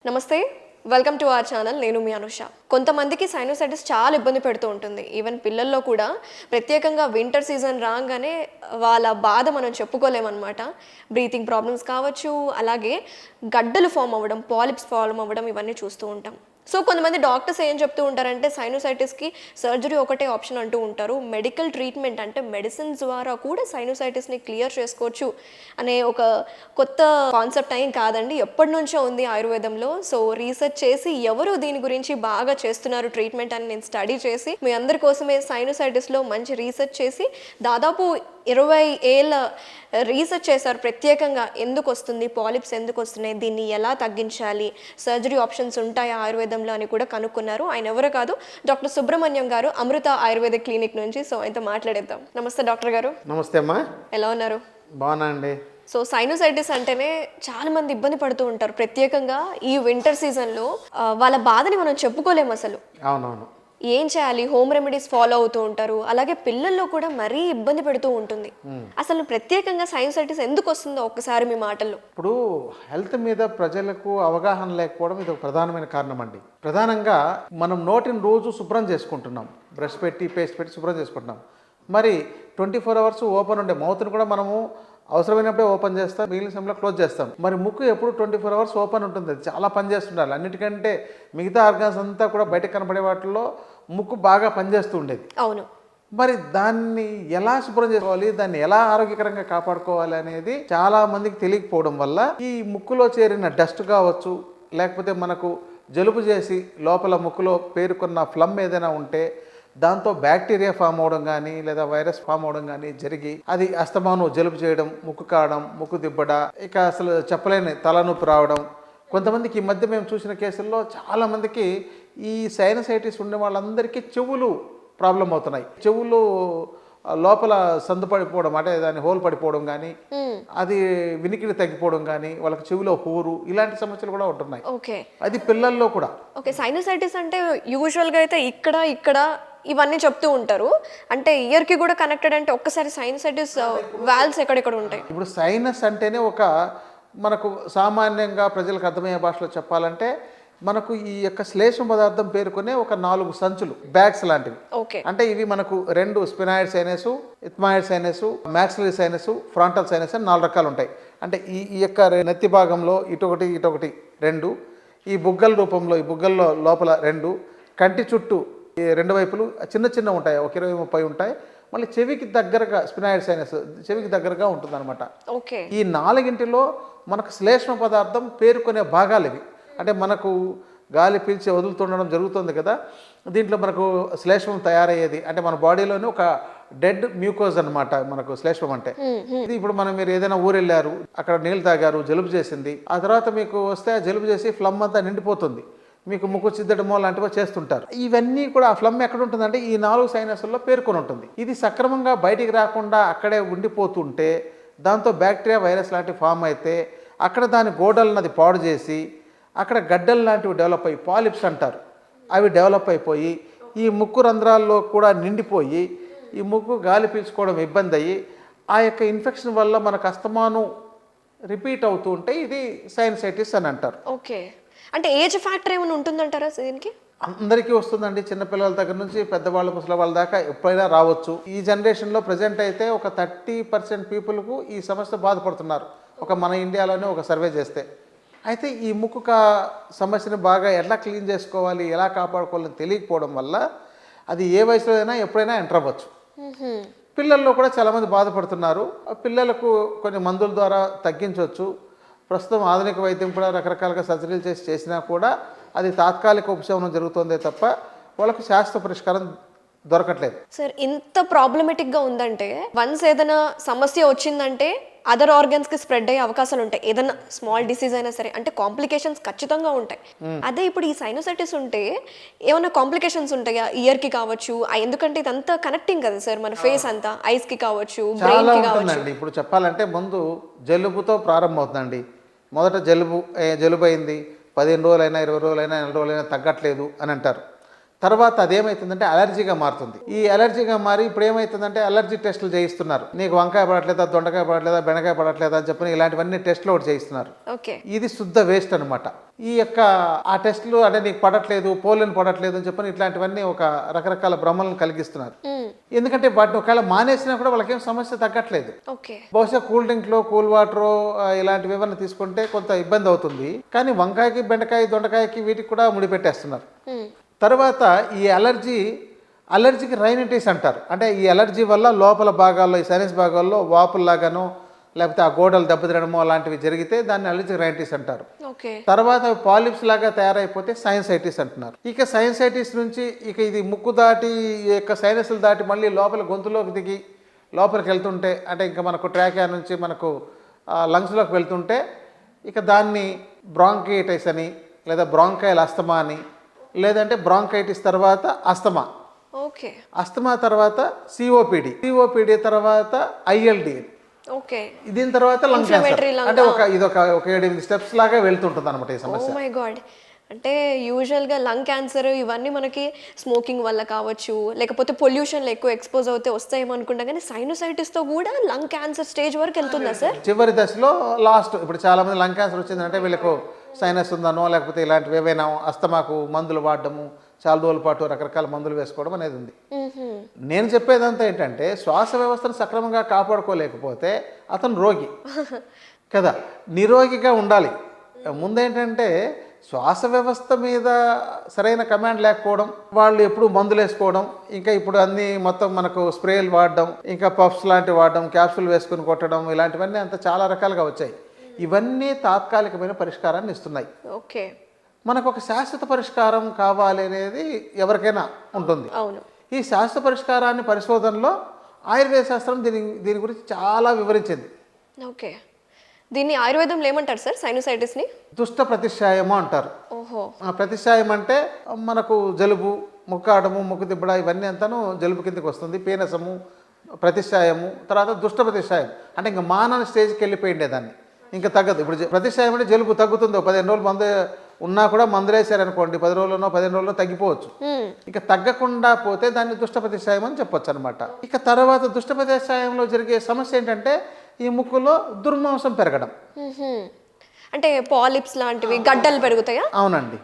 నమస్తే welcome to our channel. నేను మీ అనుష. కొంతమందికి సైనోసైటిస్ చాలా ఇబ్బంది పెడుతూ ఉంటుంది. ఈవెన్ పిల్లల్లో కూడా ప్రత్యేకంగా వింటర్ సీజన్ రాగానే వాళ్ళ బాధ మనం చెప్పుకోలేమన్నమాట. బ్రీతింగ్ ప్రాబ్లమ్స్ కావచ్చు, అలాగే గడ్డలు ఫామ్ అవ్వడం, పాలిప్స్ ఫామ్ అవ్వడం ఇవన్నీ చూస్తూ ఉంటాం. సో కొంతమంది డాక్టర్స్ ఏం చెప్తూ ఉంటారంటే సైనోసైటిస్కి సర్జరీ ఒకటే ఆప్షన్ అంటూ ఉంటారు. మెడికల్ ట్రీట్మెంట్ అంటే మెడిసిన్స్ ద్వారా కూడా సైనోసైటిస్ని క్లియర్ చేసుకోవచ్చు అనే ఒక కొత్త కాన్సెప్ట్ ఏం కాదండి, ఎప్పటి నుంచో ఉంది ఆయుర్వేదంలో. సో రీసెర్చ్ చేసి ఎవరు దీని గురించి బాగా చేస్తున్నారు ట్రీట్మెంట్ అని నేను స్టడీ చేసి మీ అందరి కోసమే సైనోసైటిస్లో మంచి రీసెర్చ్ చేసి దాదాపు 20 ఏళ్ళ రీసెర్చ్ చేశారు ప్రత్యేకంగా. ఎందుకు వస్తుంది, పాలిప్స్ ఎందుకు వస్తున్నాయి, దీన్ని ఎలా తగ్గించాలి, సర్జరీ ఆప్షన్స్ ఉంటాయా ఆయుర్వేదంలో అని కూడా కనుక్కున్నారు. ఆయన ఎవరో కాదు, డాక్టర్ సుబ్రహ్మణ్యం గారు, అమృత ఆయుర్వేద క్లినిక్ నుంచి. సో ఆయనతో మాట్లాడేద్దాం. నమస్తే డాక్టర్ గారు. నమస్తే అమ్మా. ఎలా ఉన్నారు? బాగున్నా అండి. సో సైనోసైటిస్ అంటేనే చాలా మంది ఇబ్బంది పడుతూ ఉంటారు. ప్రత్యేకంగా ఈ వింటర్ సీజన్లో వాళ్ళ బాధని మనం చెప్పుకోలేము అసలు. అవునవును. ఏం చేయాలి, హోమ్ రెమెడీస్ ఫాలో అవుతూ ఉంటారు. అలాగే పిల్లల్లో కూడా మరీ ఇబ్బంది పెడుతూ ఉంటుంది. అసలు ప్రత్యేకంగా సైనోసైటిస్ ఎందుకు వస్తుందో ఒక్కసారి మీ మాటల్లో. ఇప్పుడు హెల్త్ మీద ప్రజలకు అవగాహన లేకపోవడం ఇది ఒక ప్రధానమైన కారణం అండి. ప్రధానంగా మనం నోటిని రోజు శుభ్రం చేసుకుంటున్నాం, బ్రష్ పెట్టి పేస్ట్ పెట్టి శుభ్రం చేసుకుంటున్నాం. మరి 24 అవర్స్ ఓపెన్ ఉండే మౌత్ని కూడా మనము అవసరమైనప్పుడే ఓపెన్ చేస్తాం, మిగిలిన సమయంలో క్లోజ్ చేస్తాం. మరి ముక్కు ఎప్పుడు 24 అవర్స్ ఓపెన్ ఉంటుంది, అది చాలా పని చేస్తుండాలి. అన్నిటికంటే మిగతా ఆర్గాన్స్ అంతా కూడా బయటకు కనబడే వాటిల్లో ముక్కు బాగా పనిచేస్తూ ఉండేది. అవును. మరి దాన్ని ఎలా శుభ్రం చేసుకోవాలి, దాన్ని ఎలా ఆరోగ్యకరంగా కాపాడుకోవాలి అనేది చాలా మందికి తెలియకపోవడం వల్ల ఈ ముక్కులో చేరిన డస్ట్ కావచ్చు, లేకపోతే మనకు జలుబు చేసి లోపల ముక్కులో పేరుకున్న ఫ్లమ్ ఏదైనా ఉంటే దాంతో బ్యాక్టీరియా ఫామ్ అవడం కానీ లేదా వైరస్ ఫామ్ అవడం కానీ జరిగి అది అస్తమాను జలుబు చేయడం, ముక్కు కావడం, ముక్కు దిబ్బడ, ఇక అసలు చెప్పలేని తలనొప్పి రావడం. కొంతమందికి ఈ మధ్య మేము చూసిన కేసుల్లో చాలా మందికి ఈ సైనసైటిస్ ఉండే వాళ్ళందరికీ చెవులు ప్రాబ్లం అవుతున్నాయి. చెవులు లోపల సందు పడిపోవడం, అంటే దాని హోల్ పడిపోవడం కానీ, అది వినికిడి తగ్గిపోవడం కానీ, వాళ్ళకి చెవిలో హోరు, ఇలాంటి సమస్యలు కూడా ఉంటున్నాయి. ఓకే. అది పిల్లల్లో కూడా. ఓకే. సైనసైటిస్ అంటే యూజువల్గా అయితే ఇక్కడ ఇవన్నీ చెప్తూ ఉంటారు. అంటే ఇయర్కి కూడా కనెక్టెడ్ అంటే ఒక్కసారి సైనసైటిస్ వాల్వ్స్ ఎక్కడెక్కడ ఉంటాయి? ఇప్పుడు సైనస్ అంటేనే ఒక మనకు సామాన్యంగా ప్రజలకు అర్థమయ్యే భాషలో చెప్పాలంటే మనకు ఈ యొక్క శ్లేష్మ పదార్థం పేరుకునే ఒక 4 సంచులు, బ్యాగ్స్ లాంటివి. ఓకే. అంటే ఇవి మనకు 2 sphenoid sinus, ethmoid sinus, maxillary sinus, frontal sinus అని 4 రకాలు ఉంటాయి. అంటే ఈ యొక్క నెత్తి భాగంలో ఇటొకటి 2, ఈ బుగ్గల రూపంలో ఈ బుగ్గల్లో లోపల 2, కంటి చుట్టూ ఈ 2 వైపులు చిన్న ఉంటాయి, ఒక 20-30 ఉంటాయి. మళ్ళీ చెవికి దగ్గరగా స్పినాయిడ్ సైనస్ చెవికి దగ్గరగా ఉంటుంది అనమాట. ఓకే. ఈ 4గింటిలో మనకు శ్లేష్మ పదార్థం పేరుకునే భాగాలు ఇవి. అంటే మనకు గాలి పీల్చి వదులుతుండడం జరుగుతుంది కదా, దీంట్లో మనకు శ్లేష్మం తయారయ్యేది అంటే మన బాడీలోనే ఒక డెడ్ మ్యూకోజ్ అనమాట మనకు శ్లేష్మం అంటే. ఇది ఇప్పుడు మీరు ఏదైనా ఊరు వెళ్ళారు, అక్కడ నీళ్ళు తాగారు, జలుబు చేసింది, ఆ తర్వాత మీకు వస్తే జలుబు చేసి ఫ్లమ్ అంతా నిండిపోతుంది, మీకు ముక్కు చిద్దడమో లాంటివో చేస్తుంటారు. ఇవన్నీ కూడా ఆ ఫ్లమ్ ఎక్కడ ఉంటుందంటే ఈ 4 సైనస్ల్లో పేర్కొని ఉంటుంది. ఇది సక్రమంగా బయటికి రాకుండా అక్కడే ఉండిపోతుంటే దాంతో బ్యాక్టీరియా, వైరస్ లాంటివి ఫామ్ అయితే అక్కడ దాని గోడలను పాడు చేసి అక్కడ గడ్డలు లాంటివి డెవలప్ అయ్యి పాలిప్స్ అంటారు, అవి డెవలప్ అయిపోయి ఈ ముక్కు రంధ్రాల్లో కూడా నిండిపోయి ఈ ముక్కు గాలి పీల్చుకోవడం ఇబ్బంది అయ్యి ఆ యొక్క ఇన్ఫెక్షన్ వల్ల మనకు అస్తమాను రిపీట్ అవుతూ ఉంటే ఇది సైనసైటిస్ అని అంటారు. ఓకే. అంటే ఏజ్ ఫ్యాక్టర్ ఏమైనా ఉంటుందంటారా దీనికి? అందరికీ వస్తుందండి, చిన్నపిల్లల దగ్గర నుంచి పెద్దవాళ్ళ ముసలి వాళ్ళ దాకా ఎప్పుడైనా రావచ్చు. ఈ జనరేషన్లో ప్రజెంట్ అయితే ఒక 30% పీపుల్కు ఈ సమస్య బాధపడుతున్నారు, ఒక మన ఇండియాలోనే ఒక సర్వే చేస్తే. అయితే ఈ ముక్కు సమస్యను బాగా ఎలా క్లీన్ చేసుకోవాలి, ఎలా కాపాడుకోవాలని తెలియకపోవడం వల్ల అది ఏ వయసులో అయినా ఎప్పుడైనా ఎంటర్ అవ్వచ్చు. పిల్లల్లో కూడా చాలామంది బాధపడుతున్నారు. పిల్లలకు కొన్ని మందుల ద్వారా తగ్గించవచ్చు. ప్రస్తుతం ఆధునిక వైద్యం కూడా రకరకాలుగా సర్జరీలు చేసినా కూడా అది తాత్కాలిక ఉపశమనం జరుగుతుందే తప్ప వాళ్ళకు శాస్త్ర పరిష్కారం దొరకట్లేదు. సార్, ఇంత ప్రాబ్లమేటిక్గా ఉందంటే వన్స్ ఏదైనా సమస్య వచ్చిందంటే అదర్ ఆర్గన్స్కి స్ప్రెడ్ అయ్యే అవకాశాలు ఉంటాయి. ఏదైనా స్మాల్ డిసీజ్ అయినా సరే, అంటే కాంప్లికేషన్స్ ఖచ్చితంగా ఉంటాయి. అదే ఇప్పుడు ఈ సైనోసైటిస్ ఉంటే ఏమైనా కాంప్లికేషన్స్ ఉంటాయా? ఇయర్కి కావచ్చు, ఎందుకంటే ఇదంతా కనెక్టింగ్ కదా సార్, మన ఫేస్ అంతా, ఐస్కి కావచ్చు, బ్రెయిన్కి కావచ్చు. ఇప్పుడు చెప్పాలంటే ముందు జలుబుతో ప్రారంభమవుతుందండి. మొదట జలుబు అయింది, 15 రోజులైనా 20 రోజులైనా 4 రోజులైనా తగ్గట్లేదు అని అంటారు. తర్వాత అదేమవుతుందంటే అలర్జీగా మారుతుంది. ఈ అలర్జీగా మారి ఇప్పుడు ఏమవుతుందంటే అలర్జీ టెస్టులు చేయిస్తున్నారు. నీకు వంకాయ పడట్లేదా, దొండకాయ పడట్లేదా, బెండకాయ పడట్లేదా అని చెప్పి ఇలాంటివన్నీ టెస్టులు ఒకటి చేయిస్తున్నారు. ఓకే. ఇది శుద్ధ వేస్ట్ అనమాట. ఈ యొక్క ఆ టెస్టులు అంటే నీకు పడట్లేదు, పోలియన్ పడట్లేదు అని చెప్పని ఇట్లాంటివన్నీ ఒక రకరకాల భ్రమలను కలిగిస్తున్నారు. ఎందుకంటే వాటిని ఒకవేళ మానేసినా కూడా వాళ్ళకేం సమస్య తగ్గట్లేదు. ఓకే. బహుశా కూల్ డ్రింక్లో కూల్ వాటర్ ఇలాంటివి ఏమైనా తీసుకుంటే కొంత ఇబ్బంది అవుతుంది. కానీ వంకాయకి, బెండకాయ, దొండకాయకి వీటికి కూడా ముడిపెట్టేస్తున్నారు. తర్వాత ఈ అలర్జీకి రైనిటీస్ అంటారు. అంటే ఈ అలర్జీ వల్ల లోపల భాగాల్లో, ఈ సైనస్ భాగాల్లో వాపుల్లాగానో లేకపోతే ఆ గోడలు దెబ్బతినడమో అలాంటివి జరిగితే దాన్ని అలర్జీ రైనిటీస్ అంటారు. తర్వాత పాలిప్స్ లాగా తయారైపోతే సైనసైటిస్ అంటున్నారు. ఇక సైనసైటిస్ నుంచి ఇక ఇది ముక్కు దాటి ఈ యొక్క సైనస్లు దాటి మళ్ళీ లోపల గొంతులోకి దిగి లోపలికి వెళ్తుంటే అంటే ఇంకా మనకు ట్రాకియా నుంచి మనకు లంగ్స్లోకి వెళ్తుంటే ఇక దాన్ని బ్రాంకైటిస్ అని లేదా బ్రాంకైల్ అస్తమా అని, లేదంటే బ్రాంకైటిస్ తర్వాత అస్తమా, ఓకే, అస్తమా తర్వాత సిఓపిడి తర్వాత ఐఎల్డి, ఓకే, దీని తర్వాత లంగ్ క్యాన్సర్. అంటే ఒక 7-8 స్టెప్స్ లాగా వెళ్తుంటుంది అనమాట ఈ సమస్య. Oh my god. అంటే యూజువల్గా లంగ్ క్యాన్సర్ ఇవన్నీ మనకి స్మోకింగ్ వల్ల కావచ్చు, లేకపోతే పొల్యూషన్లో ఎక్కువ ఎక్స్పోజ్ అవుతే వస్తాయేమో అనుకుంటా, కానీ సైనోసైటిస్తో కూడా లంగ్ క్యాన్సర్ స్టేజ్ వరకు వెళ్తుందా సార్? చివరి దశలో లాస్ట్ ఇప్పుడు చాలామంది లంగ్ క్యాన్సర్ వచ్చిందంటే వీళ్ళకు సైనస్ ఉందనో లేకపోతే ఇలాంటివి ఏవైనా అస్తమాకు మందులు వాడడము, చాలా రోజుల పాటు రకరకాల మందులు వేసుకోవడం అనేది ఉంది. నేను చెప్పేదంతా ఏంటంటే శ్వాస వ్యవస్థను సక్రమంగా కాపాడుకోలేకపోతే అతను రోగి కదా, నిరోగిగా ఉండాలి. ముందేంటంటే శ్వాస వ్యవస్థ మీద సరైన కమాండ్ లేకపోవడం, వాళ్ళు ఎప్పుడు మందులు వేసుకోవడం, ఇంకా ఇప్పుడు అన్నీ మొత్తం మనకు స్ప్రేలు వాడడం, ఇంకా పఫ్స్ లాంటివి వాడడం, క్యాప్సూల్ వేసుకుని కొట్టడం, ఇలాంటివన్నీ అంత చాలా రకాలుగా వచ్చాయి. ఇవన్నీ తాత్కాలికమైన పరిష్కారాన్ని ఇస్తున్నాయి. ఓకే. మనకు ఒక శాశ్వత పరిష్కారం కావాలి అనేది ఎవరికైనా ఉంటుంది. అవును. ఈ శాశ్వత పరిష్కారాన్ని పరిశోధనలో ఆయుర్వేద శాస్త్రం దీని గురించి చాలా వివరించింది. ఓకే. దీన్ని ఆయుర్వేదంలో ఏమంటారు సార్ సైనోసైటిస్ని? దుష్ట ప్రతిశాయము అంటారు. ఓహో. ప్రతిశాయం అంటే మనకు జలుబు, ముక్కాడము, ముక్కు దిబ్బడ ఇవన్నీ అంతాను జలుబు కిందకి వస్తుంది. పీనసము, ప్రతిశాయము, తర్వాత దుష్ట ప్రతిశాయం అంటే ఇంకా మానని స్టేజ్కి వెళ్ళిపోయిండే దాన్ని ఇంకా తగ్గదు. ఇప్పుడు ప్రతిశాయం అంటే జలుబు తగ్గుతుంది, 15 రోజులు మందు ఉన్నా కూడా మందులు వేసారనుకోండి 10 రోజుల్లోనో 15 రోజుల్లో తగ్గిపోవచ్చు. ఇక తగ్గకుండా పోతే దాన్ని దుష్ట ప్రతిశాయం అని చెప్పొచ్చు అనమాట. ఇక తర్వాత దుష్ట ప్రతిశాయంలో జరిగే సమస్య ఏంటంటే ఈ ముక్కులో దుర్మాంసం పెరగడం, అంటే పాలిప్స్ లాంటివి గడ్డలు పెరుగుతాయా? అవునండి.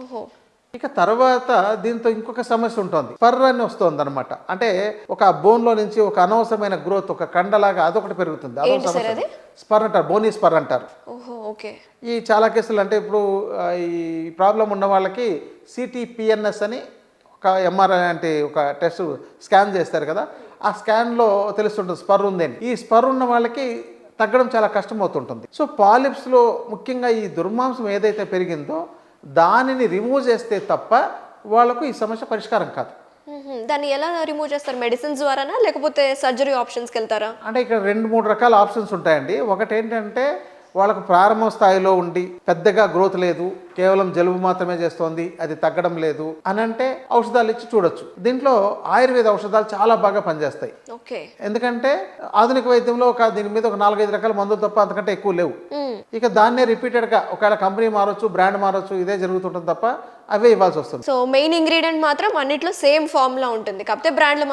ఓహో. ఇక తర్వాత దీంతో ఇంకొక సమస్య ఉంటుంది, స్పర్ అని వస్తుంది అనమాట. అంటే ఒక బోన్లో నుంచి ఒక అనవసరమైన గ్రోత్, ఒక కండలాగా అదొకటి పెరుగుతుంది. అదొక సమస్య. స్పర్ అంటారు, బోనీ స్పర్ అంటారు. ఓహో. ఓకే. ఈ చాలా కేసులు అంటే ఇప్పుడు ఈ ప్రాబ్లం ఉన్న వాళ్ళకి సిటీపిఎన్ఎస్ అని ఒక ఎంఆర్ఐ అంటే ఒక టెస్ట్ స్కాన్ చేస్తారు కదా, ఆ స్కాన్లో తెలుస్తుంటుంది స్పర్ ఉందని. ఈ స్పర్ ఉన్న వాళ్ళకి తగ్గడం చాలా కష్టం అవుతుంటుంది. సో పాలిప్స్లో ముఖ్యంగా ఈ దుర్మాంసం ఏదైతే పెరిగిందో దానిని రిమూవ్ చేస్తే తప్ప వాళ్ళకు ఈ సమస్య పరిష్కారం కాదు. దాన్ని ఎలా రిమూవ్ చేస్తారు? మెడిసిన్స్ ద్వారానా లేకపోతే సర్జరీ ఆప్షన్స్కి వెళ్తారా? అంటే ఇక్కడ 2-3 రకాల ఆప్షన్స్ ఉంటాయండి. ఒకటి ఏంటంటే వాళ్ళకు ప్రారంభ స్థాయిలో ఉండి పెద్దగా గ్రోత్ లేదు, కేవలం జలుబు మాత్రమే చేస్తోంది, అది తగ్గడం లేదు అని అంటే ఔషధాలు ఇచ్చి చూడొచ్చు. దీంట్లో ఆయుర్వేద ఔషధాలు చాలా బాగా పనిచేస్తాయి. ఓకే. ఎందుకంటే ఆధునిక వైద్యంలో దీని మీద ఒక 4-5 రకాల మందులు తప్ప అంతకంటే ఎక్కువ లేవు. ఇక దాన్నే రిపీటెడ్గా ఒకవేళ కంపెనీ మారొచ్చు, బ్రాండ్ మారొచ్చు, ఇదే జరుగుతుంటుంది తప్ప అవే ఇవ్వాల్సి వస్తుంది. సో మెయిన్ ఇంగ్రీడియంట్ మాత్రం అన్నిట్లో సేమ్ ఫార్ములా ఉంటుంది, కాకపోతే బ్రాండ్లు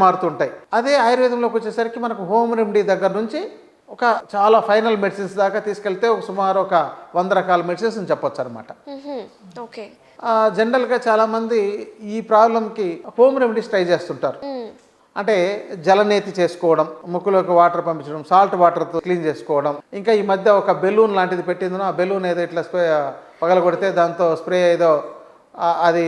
మారుతుంటాయి. అదే ఆయుర్వేదంలోకి వచ్చేసరికి మనకు హోమ్ రెమెడీ దగ్గర నుంచి ఒక చాలా ఫైనల్ మెడిసిన్స్ దాకా తీసుకెళ్తే సుమారు ఒక 100 రకాల మెడిసిన్స్ అని చెప్పొచ్చు అనమాట. ఓకే. జనరల్గా చాలామంది ఈ ప్రాబ్లంకి హోమ్ రెమెడీస్ ట్రై చేస్తుంటారు. అంటే జలనేతి చేసుకోవడం, ముక్కులోకి వాటర్ పంపించడం, సాల్ట్ వాటర్తో క్లీన్ చేసుకోవడం, ఇంకా ఈ మధ్య ఒక బెలూన్ లాంటిది పెట్టిందో ఆ బెలూన్ ఏదో ఇట్లా పగలగొడితే దాంతో స్ప్రే ఏదో అది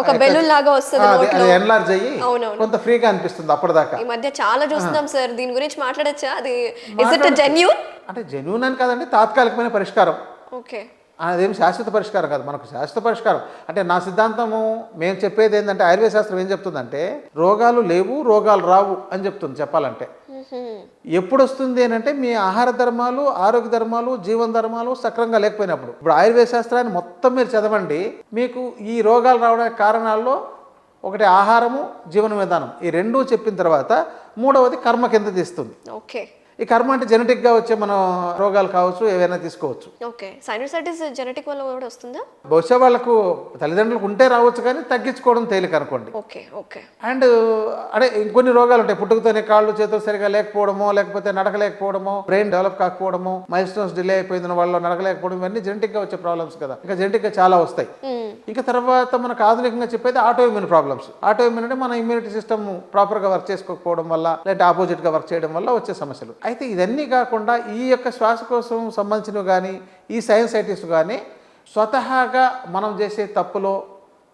ఒక బెలూన్ లాగా వస్తుంది, అది ఎన్లార్జ్ అయ్యి కొంత ఫ్రీగా అనిపిస్తుంది. అప్పటిదాకా ఈ మధ్య చాలా చూస్తున్నాం సార్. దీని గురించి మాట్లాడచ్చా? అది ఇస్ ఇట్ జెన్యూన్? అంటే జెన్యూన్ అని కాదండి, తాత్కాలికమైన పరిష్కారం. ఓకే. అదేం శాశ్వత పరిష్కారం కాదు. మనకు శాశ్వత పరిష్కారం అంటే నా సిద్ధాంతము మేము చెప్పేది ఏంటంటే ఆయుర్వేద శాస్త్రం ఏం చెప్తుందంటే రోగాలు లేవు, రోగాలు రావు అని చెప్తుంది. చెప్పాలంటే ఎప్పుడు వస్తుంది అని అంటే మీ ఆహార ధర్మాలు, ఆరోగ్య ధర్మాలు, జీవన ధర్మాలు సక్రంగా లేకపోయినప్పుడు. ఇప్పుడు ఆయుర్వేద శాస్త్రాన్ని మొత్తం మీరు చదవండి, మీకు ఈ రోగాలు రావడానికి కారణాల్లో ఒకటి ఆహారము, జీవన విధానం, ఈ రెండూ చెప్పిన తర్వాత మూడవది కర్మ కింద తీస్తుంది. ఓకే. ఈ కర్మ అంటే జెనెటిక్గా వచ్చే మన రోగాలు కావచ్చు, ఏవైనా తీసుకోవచ్చు. ఓకే, సైనోసైటిస్ జెనెటిక్ వల్ల కూడా వస్తుందా? బహుశా వాళ్ళకు తల్లిదండ్రులకు ఉంటే రావచ్చు, కానీ తగ్గించుకోవడం తేలిక అనుకోండి. Okay okay. అండ్ అంటే ఇంకొన్ని రోగాలు ఉంటాయి. పుట్టుకతోనే కాళ్ళు చేతులు సరిగా లేకపోవడమో, లేకపోతే నడకలేకపోవడమో, బ్రెయిన్ డెవలప్ కాకపోవడమో, మైల్ స్టోన్స్ డిలే అయిపోయింది వాళ్ళు నడకలేకపోవడం, ఇవన్నీ జెనెటిక్గా వచ్చే ప్రాబ్లమ్స్ కదా. ఇంకా జెనెటిక్గా చాలా వస్తాయి. ఇంకా తర్వాత మనకు ఆధునికంగా చెప్పేది auto immune problems. Auto immune అంటే మన ఇమ్యూనిటీ సిస్టమ్ ప్రాపర్గా వర్క్ చేసుకోకపోవడం వల్ల, లేదంటే ఆపోజిట్గా వర్క్ చేయడం వల్ల వచ్చే సమస్యలు. అయితే ఇదన్నీ కాకుండా ఈ యొక్క శ్వాసకోశం సంబంధించినవి కానీ, ఈ సైనసైటిస్ కానీ స్వతహాగా మనం చేసే తప్పులో,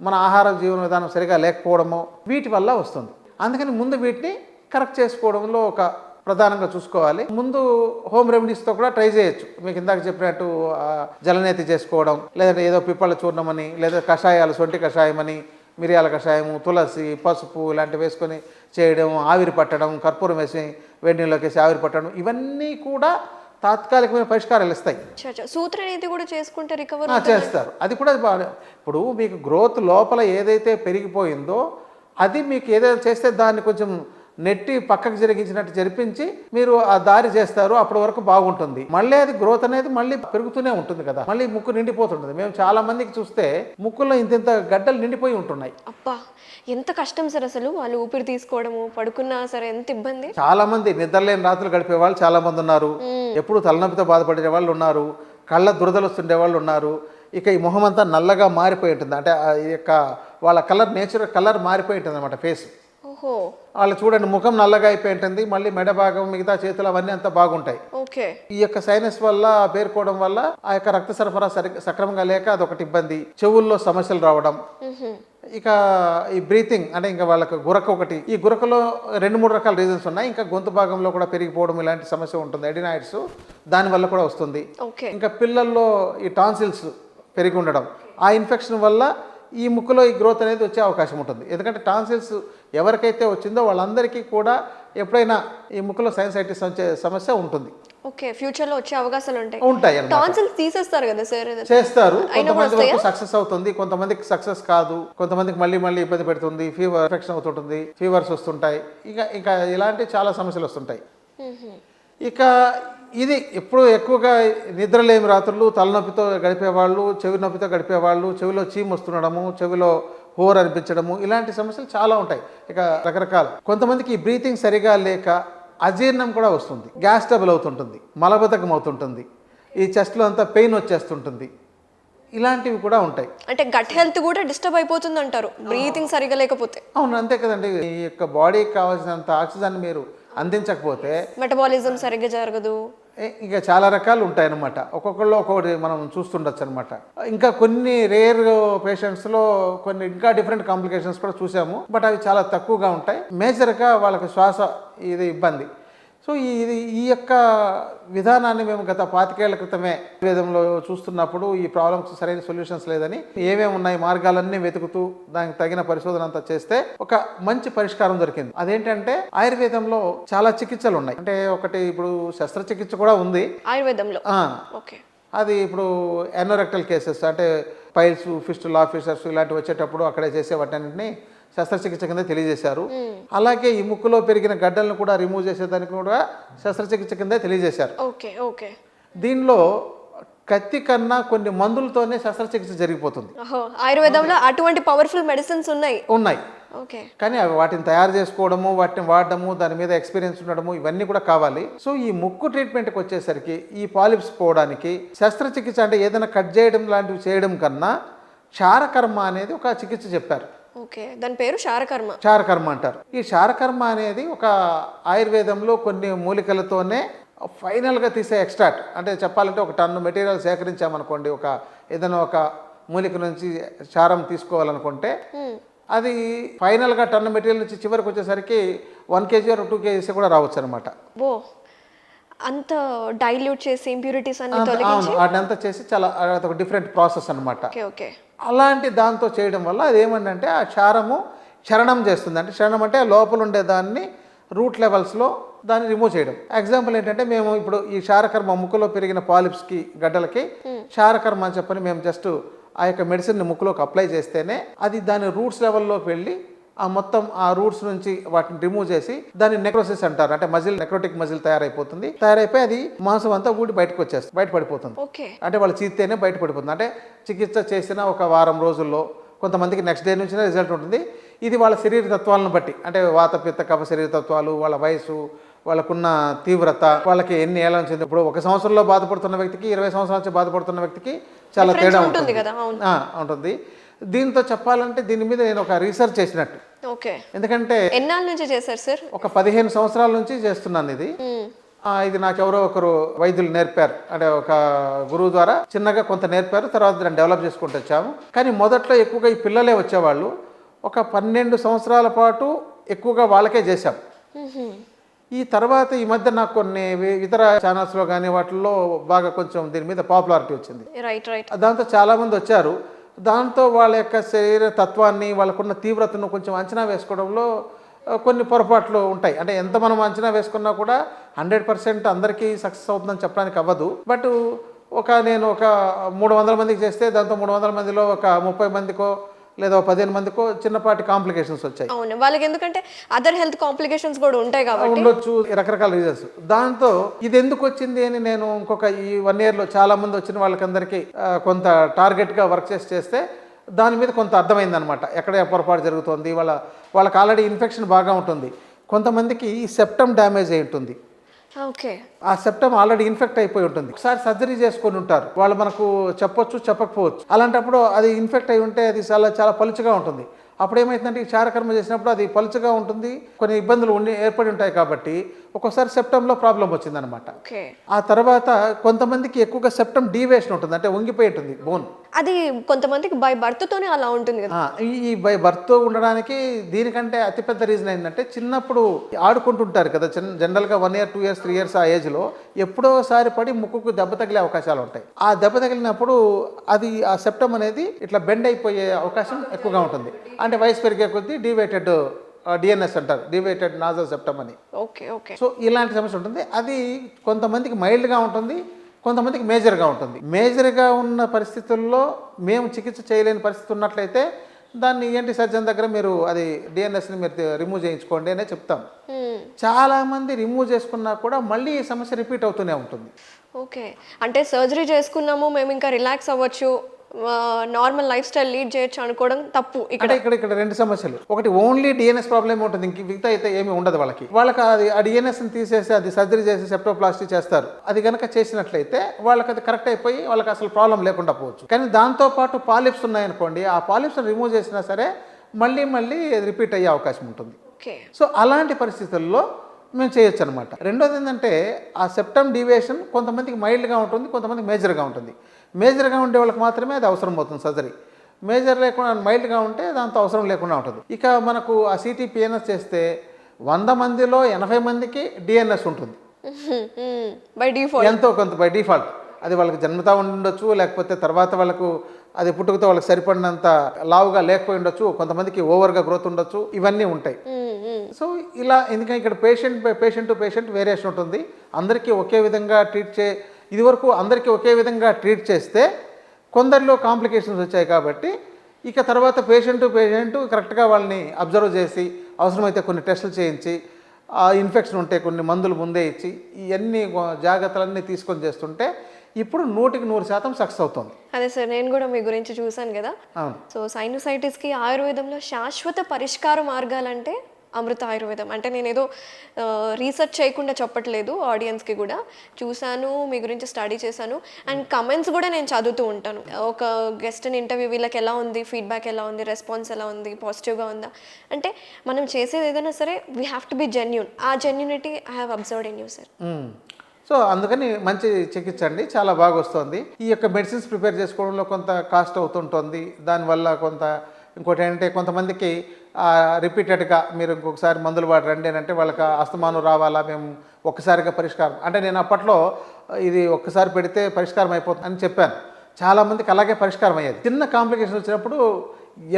మన ఆహార జీవన విధానం సరిగా లేకపోవడమో వీటి వల్ల వస్తుంది. అందుకని ముందు వీటిని కరెక్ట్ చేసుకోవడంలో ఒక ప్రధానంగా చూసుకోవాలి. ముందు హోమ్ రెమెడీస్తో కూడా ట్రై చేయొచ్చు. మీకు ఇందాక చెప్పినట్టు జలనేతి చేసుకోవడం, లేదంటే ఏదో పిప్పళ్ళ చూర్ణమని, లేదా కషాయాలు, సొంటి కషాయం అని, మిరియాల కషాయము, తులసి, పసుపు ఇలాంటివి వేసుకొని చేయడం, ఆవిరి పట్టడం, కర్పూరం వేసి వేడి నీళ్ళలోకి వేసి ఆవిరి పట్టడం, ఇవన్నీ కూడా తాత్కాలికమైన పరిష్కారాలు ఇస్తాయి. సూత్రనీతి కూడా చేసుకుంటే రికవర్ చేస్తారు. అది కూడా ఇప్పుడు మీకు గ్రోత్ లోపల ఏదైతే పెరిగిపోయిందో అది మీకు ఏదైతే చేస్తే దాన్ని కొంచెం నెట్టి పక్కకు జరిగించినట్టు జరిపించి మీరు ఆ దారి చేస్తారు. అప్పటి వరకు బాగుంటుంది. మళ్ళీ అది గ్రోత్ అనేది మళ్ళీ పెరుగుతూనే ఉంటుంది కదా. మళ్ళీ ముక్కు నిండిపోతుంటుంది. మేము చాలా మందికి చూస్తే ముక్కుల్లో ఇంత గడ్డలు నిండిపోయి ఉంటున్నాయి. అబ్బా, ఎంత కష్టం సార్ అసలు. వాళ్ళు ఊపిరి తీసుకోవడము, పడుకున్నా సరే ఎంత ఇబ్బంది. చాలా మంది నిద్రలేని రాత్రులు గడిపే వాళ్ళు చాలా మంది ఉన్నారు. ఎప్పుడు తలనొప్పితో బాధపడే వాళ్ళు ఉన్నారు. కళ్ళ దురదలు వస్తుండే వాళ్ళు ఉన్నారు. ఇక ఈ మొహం అంతా నల్లగా మారిపోయి ఉంటుంది. అంటే ఈ యొక్క వాళ్ళ కలర్, నేచురల్ కలర్ మారిపోయి ఉంటుంది అనమాట ఫేస్. ఓహో, వాళ్ళు చూడండి ముఖం నల్లగా అయిపోయి ఉంటుంది. మళ్ళీ మెడ భాగం, మిగతా చేతులు అవన్నీ అంతా బాగుంటాయి. ఓకే. ఈ యొక్క సైనస్ వల్ల పేరుకోవడం వల్ల ఆ యొక్క రక్త సరఫరా సక్రమంగా లేక అదొకటి ఇబ్బంది. చెవుల్లో సమస్యలు రావడం. ఇక ఈ బ్రీతింగ్ అంటే ఇంకా వాళ్ళకి గురక ఒకటి. ఈ గురకలో 2-3 రకాల రీజన్స్ ఉన్నాయి. ఇంకా గొంతు భాగంలో కూడా పెరిగిపోవడం ఇలాంటి సమస్య ఉంటుంది. ఎడినాయిడ్స్ దానివల్ల కూడా వస్తుంది. ఇంకా పిల్లల్లో ఈ టాన్సిల్స్ పెరిగి ఉండడం, ఆ ఇన్ఫెక్షన్ వల్ల ఈ ముక్కులో ఈ గ్రోత్ అనేది వచ్చే అవకాశం ఉంటుంది. ఎందుకంటే టాన్సిల్స్ ఎవరికైతే వచ్చిందో వాళ్ళందరికీ కూడా ఎప్పుడైనా ఈ ముక్కులో సైనసైటిస్ వచ్చే సమస్య ఉంటుంది. ఓకే, ఫ్యూచర్ లో వచ్చే అవకాశాలు ఉంటాయి. టాన్సిల్స్ తీసేస్తారు కదా సార్? చేస్తారు. కొంతమంది వరకు సక్సెస్ అవుతుంది, కొంతమందికి సక్సెస్ కాదు, కొంతమందికి మళ్ళీ ఇబ్బంది పెడుతుంది. ఫీవర్ ఇన్ఫెక్షన్ అవుతుంటుంది, ఫీవర్స్ వస్తుంటాయి. ఇంకా ఇలాంటి చాలా సమస్యలు వస్తుంటాయి. ఇక ఇది ఎప్పుడు ఎక్కువగా నిద్రలేమి రాత్రులు, తలనొప్పితో గడిపేవాళ్ళు, చెవి నొప్పితో గడిపేవాళ్ళు, చెవిలో చీము వస్తుండడము, చెవిలో హోర్ అనిపించడము, ఇలాంటి సమస్యలు చాలా ఉంటాయి. ఇక రకరకాలు. కొంతమందికి ఈ బ్రీతింగ్ సరిగా లేక అజీర్ణం కూడా వస్తుంది, గ్యాస్ ట్రబుల్ అవుతుంటుంది, మలబద్ధకం అవుతుంటుంది, ఈ చెస్ట్లో అంతా పెయిన్ వచ్చేస్తుంటుంది. ఇలాంటివి కూడా ఉంటాయి. అంటే గట్ హెల్త్ కూడా డిస్టర్బ్ అయిపోతుంది అంటారు బ్రీతింగ్ సరిగా లేకపోతే. అవును, అంతే కదండి. ఈ యొక్క బాడీకి కావాల్సినంత ఆక్సిజన్ మీరు అందించకపోతే మెటబాలిజం సరిగ్గా జరగదు. ఇంకా చాలా రకాలు ఉంటాయన్నమాట. ఒక్కొక్కళ్ళు ఒక్కొక్కటి మనం చూస్తుండొచ్చు అనమాట. ఇంకా కొన్ని రేర్ పేషెంట్స్లో కొన్ని ఇంకా డిఫరెంట్ కాంప్లికేషన్స్ కూడా చూసాము. బట్ అవి చాలా తక్కువగా ఉంటాయి. మేజర్గా వాళ్ళకి శ్వాస ఇది ఇబ్బంది. సో ఈ యొక్క విధానాన్ని మేము గత 25 ఏళ్ల క్రితమే వేదంలో చూస్తున్నప్పుడు ఈ ప్రాబ్లమ్స్ సరైన సొల్యూషన్స్ లేదని, ఏమేమి ఉన్నాయి మార్గాలన్నీ వెతుకుతూ దానికి తగిన పరిశోధన అంతా చేస్తే ఒక మంచి పరిష్కారం దొరికింది. అదేంటంటే ఆయుర్వేదంలో చాలా చికిత్సలు ఉన్నాయి. అంటే ఒకటి ఇప్పుడు శస్త్రచికిత్స కూడా ఉంది ఆయుర్వేదంలో. అది ఇప్పుడు ఎనోరెక్టల్ కేసెస్ అంటే పైల్స్, ఫిస్టులా, ఫిషర్స్ ఇలాంటివి వచ్చేటప్పుడు అక్కడే చేసే వాటన్నింటినీ శస్త్రచికిత్స కింద తెలియజేశారు. అలాగే ఈ ముక్కులో పెరిగిన గడ్డలను కూడా రిమూవ్ చేసేదానికి కూడా శస్త్రచికిత్స కింద తెలియజేశారు. దీనిలో కత్తి కన్నా కొన్ని మందులతోనే శస్త్రచికిత్స జరిగిపోతుంది. ఆయుర్వేదంలో అటువంటి పవర్ఫుల్ మెడిసిన్స్ ఉన్నాయి. కానీ అవి వాటిని తయారు చేసుకోవడము, వాటిని వాడడము, దాని మీద ఎక్స్పీరియన్స్ ఉండడము, ఇవన్నీ కూడా కావాలి. సో ఈ ముక్కు ట్రీట్మెంట్కి వచ్చేసరికి ఈ పాలిప్స్ పోవడానికి శస్త్రచికిత్స అంటే ఏదైనా కట్ చేయడం లాంటివి చేయడం కన్నా క్షారకర్మ అనేది ఒక చికిత్స చెప్పారు. దాని పేరు క్షారకర్మ అంటారు. ఈ క్షారకర్మ అనేది ఒక ఆయుర్వేదంలో కొన్ని మూలికలతోనే ఫైనల్గా తీసే ఎక్స్ట్రాక్ట్. అంటే చెప్పాలంటే ఒక టన్ను మెటీరియల్ సేకరించామనుకోండి, ఏదైనా ఒక మూలిక నుంచి క్షారం తీసుకోవాలనుకుంటే అది ఫైనల్గా టన్ను మెటీరియల్ నుంచి చివరికి వచ్చేసరికి 1 kg or 2 kg కూడా రావచ్చు అనమాట. అంత డైల్యూట్ చేసి ఇంప్యూరిటీస్ అన్ని తొలగించి వాటినంతా చేసి చాలా ఒక డిఫరెంట్ ప్రాసెస్ అనమాట. అలాంటి దాంతో చేయడం వల్ల అదేమంటే ఆ క్షారము క్షరణం చేస్తుంది. అంటే క్షరణం అంటే లోపల ఉండే దాన్ని రూట్ లెవెల్స్లో దాన్ని రిమూవ్ చేయడం. ఎగ్జాంపుల్ ఏంటంటే మేము ఇప్పుడు ఈ క్షారకర్మ ముక్కులో పెరిగిన పాలిప్స్కి గడ్డలకి క్షారకర్మ అని చెప్పని మేము జస్ట్ ఆ యొక్క మెడిసిన్ని ముక్కులోకి అప్లై చేస్తేనే అది దాని రూట్స్ లెవెల్లోకి వెళ్ళి ఆ మొత్తం ఆ రూట్స్ నుంచి వాటిని రిమూవ్ చేసి దాన్ని నెక్రోసిస్ అంటారు. అంటే నెక్రోటిక్ మజిల్ తయారైపోతుంది. తయారైపోయి అది మాంసం అంతా ఊడి బయటకు వచ్చేస్తుంది, బయట పడిపోతుంది. ఓకే. అంటే వాళ్ళు చీత్తేనే బయట పడిపోతుంది. అంటే చికిత్స చేసిన ఒక వారం రోజుల్లో, కొంతమందికి నెక్స్ట్ డే నుంచి రిజల్ట్ ఉంటుంది. ఇది వాళ్ళ శరీర తత్వాలను బట్టి, అంటే వాత పిత్త కఫ శరీర తత్వాలు, వాళ్ళ వయసు, వాళ్ళకున్న తీవ్రత, వాళ్ళకి ఎన్ని ఏళ్ళ నుంచి, ఇప్పుడు 1 సంవత్సరంలో బాధపడుతున్న వ్యక్తికి 20 సంవత్సరాల నుంచి బాధపడుతున్న వ్యక్తికి చాలా తేడా ఉంటుంది కదా. అవును. ఉంటుంది. దీంతో చెప్పాలంటే దీని మీద నేను ఒక రీసెర్చ్ చేసినట్టు. ఓకే. ఎందుకంటే ఎన్నాళ్ళ నుంచి చేశారు సార్? ఒక 15 సంవత్సరాల నుంచి చేస్తున్నాను ఇది. ఇది నాకు ఎవరో ఒకరు వైద్యులు నేర్పారు, అంటే ఒక గురువు ద్వారా చిన్నగా కొంత నేర్పారు. తర్వాత దాన్ని డెవలప్ చేసుకుంటూ వచ్చాము. కానీ మొదట్లో ఎక్కువగా ఈ పిల్లలే వచ్చేవాళ్ళు. ఒక 12 సంవత్సరాల పాటు ఎక్కువగా వాళ్ళకే చేశాం. ఈ తర్వాత ఈ మధ్య నాకు కొన్ని ఇతర ఛానల్స్లో కానీ వాటిల్లో బాగా కొంచెం దీని మీద పాపులారిటీ వచ్చింది. Right right. దాంతో చాలామంది వచ్చారు. దాంతో వాళ్ళ యొక్క శరీర తత్వాన్ని, వాళ్ళకున్న తీవ్రతను కొంచెం అంచనా వేసుకోవడంలో కొన్ని పొరపాట్లు ఉంటాయి. అంటే ఎంత మనం అంచనా వేసుకున్నా కూడా 100% అందరికీ సక్సెస్ అవుతుందని చెప్పడానికి అవ్వదు. బట్ నేను ఒక 300 మందికి చేస్తే దాంతో 300 మందిలో ఒక 30 మందికో లేదా 15 మందికో చిన్నపాటి కాంప్లికేషన్స్ వచ్చాయి. అవును, వాళ్ళకి ఎందుకంటే అదర్ హెల్త్ కాంప్లికేషన్స్ కూడా ఉంటాయి కాబట్టి ఉండొచ్చు, రకరకాల రీజన్స్. దాంతో ఇది ఎందుకు వచ్చింది అని నేను ఇంకొక ఈ 1 yearలో చాలా మంది వచ్చిన వాళ్ళకందరికీ కొంత టార్గెట్గా వర్క్ చేస్తే దాని మీద కొంత అర్థమైందనమాట. ఎక్కడ పొరపాటు జరుగుతుంది, వాళ్ళకి ఆల్రెడీ ఇన్ఫెక్షన్ బాగా ఉంటుంది. కొంతమందికి ఈ సెప్టమ్ డ్యామేజ్ అయి ఉంటుంది. ఓకే. ఆ సెప్టమ్ ఆల్రెడీ ఇన్ఫెక్ట్ అయిపోయి ఉంటుంది. ఒకసారి సర్జరీ చేసుకొని ఉంటారు వాళ్ళు, మనకు చెప్పొచ్చు చెప్పకపోవచ్చు. అలాంటప్పుడు అది ఇన్ఫెక్ట్ అయి ఉంటే అది చాలా పలుచగా ఉంటుంది. అప్పుడు ఏమవుతుందంటే ఈ క్షారకర్మ చేసినప్పుడు అది పలుచగా ఉంటుంది, కొన్ని ఇబ్బందులు ఏర్పడి ఉంటాయి. కాబట్టి ఒక్కోసారి సెప్టంలో ప్రాబ్లం వచ్చిందనమాట. ఆ తర్వాత కొంతమందికి ఎక్కువగా సెప్టమ్ డీవియేషన్ ఉంటుంది, అంటే వంగిపోయి ఉంటుంది బోన్. అది కొంతమందికి బై బర్త్తోనే అలా ఉంటుంది కదా. ఈ బై బర్త్ ఉండడానికి దీనికంటే అతిపెద్ద రీజన్ ఏంటంటే, చిన్నప్పుడు ఆడుకుంటుంటారు కదా, జనరల్గా 1 year 2 years 3 years ఆ ఏజ్లో ఎప్పుడోసారి పడి ముక్కుకు దెబ్బ తగిలే అవకాశాలు ఉంటాయి. ఆ దెబ్బ తగిలినప్పుడు అది ఆ సెప్టమ్ అనేది ఇట్లా బెండ్ అయిపోయే అవకాశం ఎక్కువగా ఉంటుంది. అంటే వయసు పెరిగే కొద్దీ డీవేటెడ్ డిఎన్ఎస్ అంటారు, డివేటెడ్ నాజల్ సెప్టమ్ అని. Okay okay. సో ఇలాంటి సమస్య ఉంటుంది. అది కొంతమందికి మైల్డ్గా ఉంటుంది, కొంతమందికి మేజర్గా ఉంటుంది. మేజర్గా ఉన్న పరిస్థితుల్లో మేము చికిత్స చేయలేని పరిస్థితి ఉన్నట్లయితే దాన్ని ఈఎన్టీ సర్జన్ దగ్గర మీరు అది డిఎన్ఎస్ని మీరు రిమూవ్ చేయించుకోండి అనే చెప్తాం. చాలామంది రిమూవ్ చేసుకున్నా కూడా మళ్ళీ ఈ సమస్య రిపీట్ అవుతూనే ఉంటుంది. ఓకే. అంటే సర్జరీ చేసుకున్నాము, మేము ఇంకా రిలాక్స్ అవ్వచ్చు, నార్మల్ లైఫ్ స్టైల్ లీడ్ చేయొచ్చు అనుకోవడం తప్పు. ఇక్కడ 2 సమస్యలు. ఒకటి ఓన్లీ డిఎన్ఎస్ ప్రాబ్లమ్ ఉంటుంది, ఇంక మిగతా అయితే ఏమీ ఉండదు. వాళ్ళకి అది ఆ డిఎన్ఎస్ని తీసేసి అది సర్జరీ చేసి సెప్టోప్లాస్టీ చేస్తారు. అది కనుక చేసినట్లయితే వాళ్ళకి అది కరెక్ట్ అయిపోయి వాళ్ళకి అసలు ప్రాబ్లం లేకుండా పోవచ్చు. కానీ దాంతోపాటు పాలిప్స్ ఉన్నాయనుకోండి, ఆ పాలిప్స్ని రిమూవ్ చేసినా సరే మళ్ళీ రిపీట్ అయ్యే అవకాశం ఉంటుంది. సో అలాంటి పరిస్థితుల్లో మేము చేయొచ్చు అనమాట. రెండోది ఏంటంటే, ఆ సెప్టమ్ డీవియేషన్ కొంతమందికి మైల్డ్గా ఉంటుంది, కొంతమందికి మేజర్గా ఉంటుంది. మేజర్గా ఉండే వాళ్ళకి మాత్రమే అది అవసరం అవుతుంది సర్జరీ. మేజర్ లేకుండా మైల్డ్గా ఉంటే దాంతో అవసరం లేకుండా ఉంటుంది. ఇక మనకు ఆ సిటీపీఎన్ఎస్ చేస్తే 100 మందిలో 80 మందికి డిఎన్ఎస్ ఉంటుంది బై డిఫాల్ట్, ఎంతో కొంత బై డిఫాల్ట్. అది వాళ్ళకి జన్మతా ఉండొచ్చు, లేకపోతే తర్వాత వాళ్ళకు అది పుట్టుకతో వాళ్ళకి సరిపడినంత లావుగా లేకపోయి ఉండొచ్చు, కొంతమందికి ఓవర్గా గ్రోత్ ఉండొచ్చు, ఇవన్నీ ఉంటాయి. సో ఇలా ఎందుకంటే ఇక్కడ పేషెంట్ టు పేషెంట్ వేరియేషన్ ఉంటుంది. అందరికీ ఒకే విధంగా ఇదివరకు అందరికీ ఒకే విధంగా ట్రీట్ చేస్తే కొందరిలో కాంప్లికేషన్స్ వచ్చాయి. కాబట్టి ఇక తర్వాత పేషెంట్ టు పేషెంట్ కరెక్ట్గా వాళ్ళని అబ్జర్వ్ చేసి అవసరమైతే కొన్ని టెస్టులు చేయించి, ఆ ఇన్ఫెక్షన్ ఉంటే కొన్ని మందులు ముందే ఇచ్చి, ఇవన్నీ జాగ్రత్తలన్నీ తీసుకొని చేస్తుంటే ఇప్పుడు 100% సక్సెస్ అవుతుంది. అదే సార్, నేను కూడా మీ గురించి చూశాను కదా. సో సైనోసైటిస్కి ఆయుర్వేదంలో శాశ్వత పరిష్కార మార్గాలంటే అమృత ఆయుర్వేదం. అంటే నేను ఏదో రీసెర్చ్ చేయకుండా చెప్పట్లేదు, ఆడియన్స్కి కూడా చూశాను, మీ గురించి స్టడీ చేశాను, అండ్ కమెంట్స్ కూడా నేను చదువుతూ ఉంటాను. ఒక గెస్ట్ని ఇంటర్వ్యూ, వీళ్ళకి ఎలా ఉంది, ఫీడ్బ్యాక్ ఎలా ఉంది, రెస్పాన్స్ ఎలా ఉంది, పాజిటివ్గా ఉందా. అంటే మనం చేసేది ఏదైనా సరే we have to be genuine. ఆ genuinity I have observed in you sir. So అందుకని మంచి చికిత్స అండి, చాలా బాగా వస్తుంది. ఈ యొక్క మెడిసిన్స్ ప్రిపేర్ చేసుకోవడంలో కొంత కాస్ట్ అవుతుంటుంది. దానివల్ల ఇంకోటి ఏంటంటే, కొంతమందికి రిపీటెడ్గా మీరు ఇంకొకసారి మందులు వాడరండి అని అంటే వాళ్ళకి అస్తమానం రావాలా, మేము ఒక్కసారిగా పరిష్కారం అంటే, నేను అప్పట్లో ఇది ఒక్కసారి పెడితే పరిష్కారం అయిపోతుంది అని చెప్పాను. చాలామందికి అలాగే పరిష్కారం అయ్యేది. చిన్న కాంప్లికేషన్ వచ్చినప్పుడు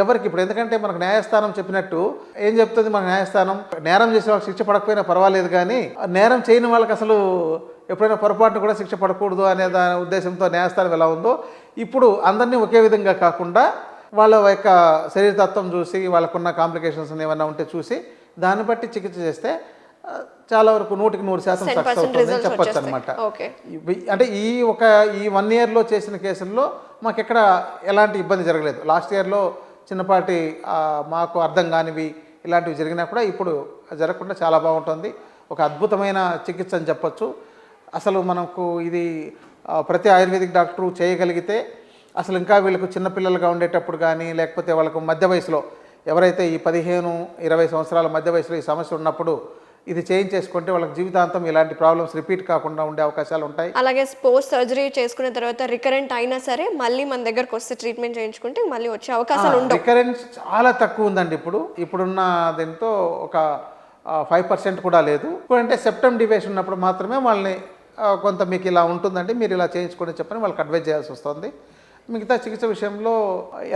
ఎవరికి ఇప్పుడు, ఎందుకంటే మనకు న్యాయస్థానం చెప్పినట్టు ఏం చెప్తుంది మన న్యాయస్థానం, నేరం చేసే వాళ్ళకి శిక్ష పడకపోయినా పర్వాలేదు, కానీ నేరం చేయని వాళ్ళకి అసలు ఎప్పుడైనా పొరపాటును కూడా శిక్ష పడకూడదు అనే దాని ఉద్దేశంతో న్యాయస్థానం ఎలా ఉందో, ఇప్పుడు అందరినీ ఒకే విధంగా కాకుండా వాళ్ళ యొక్క శరీరతత్వం చూసి వాళ్ళకున్న కాంప్లికేషన్స్ ఏమైనా ఉంటే చూసి దాన్ని బట్టి చికిత్స చేస్తే చాలా వరకు 100% సక్సెస్ అవుతుందని చెప్పొచ్చు అనమాట. ఓకే. అంటే ఈ 1 ఇయర్లో చేసిన కేసుల్లో మాకు ఎక్కడ ఎలాంటి ఇబ్బంది జరగలేదు. లాస్ట్ ఇయర్లో చిన్నపాటి మాకు అర్థం కానివి ఇలాంటివి జరిగినా కూడా ఇప్పుడు జరగకుండా చాలా బాగుంటుంది. ఒక అద్భుతమైన చికిత్స అని చెప్పొచ్చు. అసలు మనకు ఇది ప్రతి ఆయుర్వేదిక్ డాక్టరు చేయగలిగితే అసలు ఇంకా వీళ్ళకు చిన్నపిల్లలుగా ఉండేటప్పుడు కానీ లేకపోతే వాళ్ళకు మధ్య వయసులో ఎవరైతే ఈ 15-20 సంవత్సరాల మధ్య వయసులో ఈ సమస్య ఉన్నప్పుడు ఇది చేయించేసుకుంటే వాళ్ళకి జీవితాంతం ఇలాంటి ప్రాబ్లమ్స్ రిపీట్ కాకుండా ఉండే అవకాశాలు ఉంటాయి. అలాగే పోస్ట్ సర్జరీ చేసుకున్న తర్వాత రికరెంట్ అయినా సరే మళ్ళీ మన దగ్గరకు వస్తే ట్రీట్మెంట్ చేయించుకుంటే మళ్ళీ వచ్చే అవకాశాలు ఉండవు. రికరెన్స్ చాలా తక్కువ ఉందండి. ఇప్పుడున్న దీంతో ఒక 5% కూడా లేదు. ఇప్పుడంటే సెప్టమ్ డివేషన్ ఉన్నప్పుడు మాత్రమే వాళ్ళని కొంత మీకు ఇలా ఉంటుందండి, మీరు ఇలా చేయించుకొని చెప్పని వాళ్ళకి అడ్వైజ్ చేయాల్సి వస్తుంది. మిగతా చికిత్స విషయంలో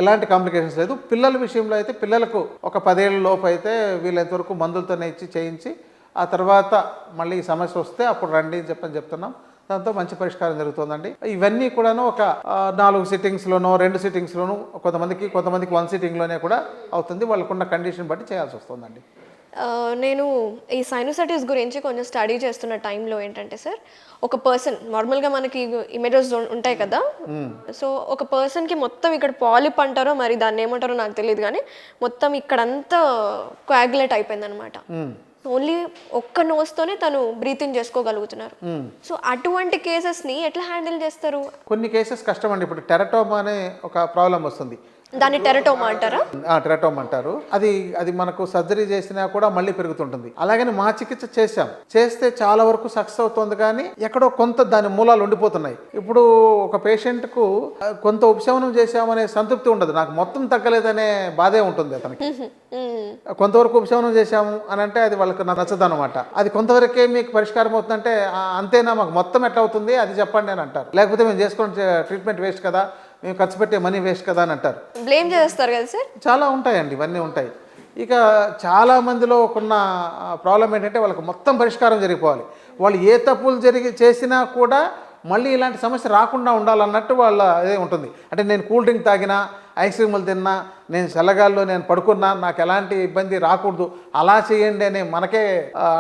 ఎలాంటి కాంప్లికేషన్స్ లేదు. పిల్లల విషయంలో అయితే పిల్లలకు ఒక 10 ఏళ్ళ లోపు అయితే వీళ్ళంతవరకు మందులతోనే ఇచ్చి చేయించి ఆ తర్వాత మళ్ళీ ఈ సమస్య వస్తే అప్పుడు రండి అని చెప్తున్నాం. దాంతో మంచి పరిష్కారం జరుగుతుందండి. ఇవన్నీ కూడాను ఒక 4 సిట్టింగ్స్లోనో 2 సిట్టింగ్స్లోనూ కొంతమందికి 1 సిట్టింగ్లోనే కూడా అవుతుంది. వాళ్ళకున్న కండిషన్ బట్టి చేయాల్సి వస్తుందండి. నేను ఈ సైనోసైటిస్ గురించి కొంచెం స్టడీ చేస్తున్న టైంలో ఏంటంటే సార్, ఒక పర్సన్ నార్మల్గా మనకి ఇమేజెస్ ఉంటాయి కదా, సో ఒక పర్సన్కి మొత్తం ఇక్కడ పాలిప్ అంటారో మరి దాన్ని ఏమంటారో నాకు తెలియదు, కానీ మొత్తం ఇక్కడంతా కోయాగులేట్ అయిపోయింది అనమాట. ఓన్లీ ఒక్క నోస్తోనే తను బ్రీతింగ్ చేసుకోగలుగుతున్నారు. సో అటువంటి కేసెస్ని ఎట్లా హ్యాండిల్ చేస్తారు? కొన్ని కేసెస్ కష్టం అండి. ఇప్పుడు టెరటోమా అనే ఒక ప్రాబ్లం వస్తుంది. దాన్ని టెరటోమా అంటారా? టెరటోమా అంటారు. అది మనకు సర్జరీ చేసినా కూడా మళ్ళీ పెరుగుతుంటుంది. అలాగని మా చికిత్స చేస్తే చాలా వరకు సక్సెస్ అవుతుంది, కానీ ఎక్కడో కొంత దాని మూలాలు ఉండిపోతున్నాయి. ఇప్పుడు ఒక పేషెంట్కు కొంత ఉపశమనం చేసామనే సంతృప్తి ఉండదు, నాకు మొత్తం తగ్గలేదనే బాధే ఉంటుంది అతనికి. కొంతవరకు ఉపశమనం చేశాము అని అంటే అది వాళ్ళకి నచ్చదు అనమాట. అది కొంతవరకే మీకు పరిష్కారం అవుతుందంటే అంతేనా, మాకు మొత్తం ఎట్లా అవుతుంది అది చెప్పండి అని అంటారు. లేకపోతే మేము చేసుకున్న ట్రీట్మెంట్ వేస్ట్ కదా, మేము ఖర్చు పెట్టే మనీ వేస్ట్ కదా అని అంటారు. బ్లేమ్ చేస్తారు కదా సార్. చాలా ఉంటాయండి, ఇవన్నీ ఉంటాయి. ఇక చాలా మందిలో ఉన్న ప్రాబ్లం ఏంటంటే వాళ్ళకి మొత్తం పరిష్కారం జరిగిపోవాలి. వాళ్ళు ఏ తప్పులు చేసినా కూడా మళ్ళీ ఇలాంటి సమస్య రాకుండా ఉండాలన్నట్టు వాళ్ళ అదే ఉంటుంది. అంటే నేను కూల్ డ్రింక్ తాగినా, ఐస్ క్రీములు తిన్నా, నేను చల్లగాల్లో నేను పడుకున్నా, నాకు ఎలాంటి ఇబ్బంది రాకూడదు, అలా చేయండి అని మనకే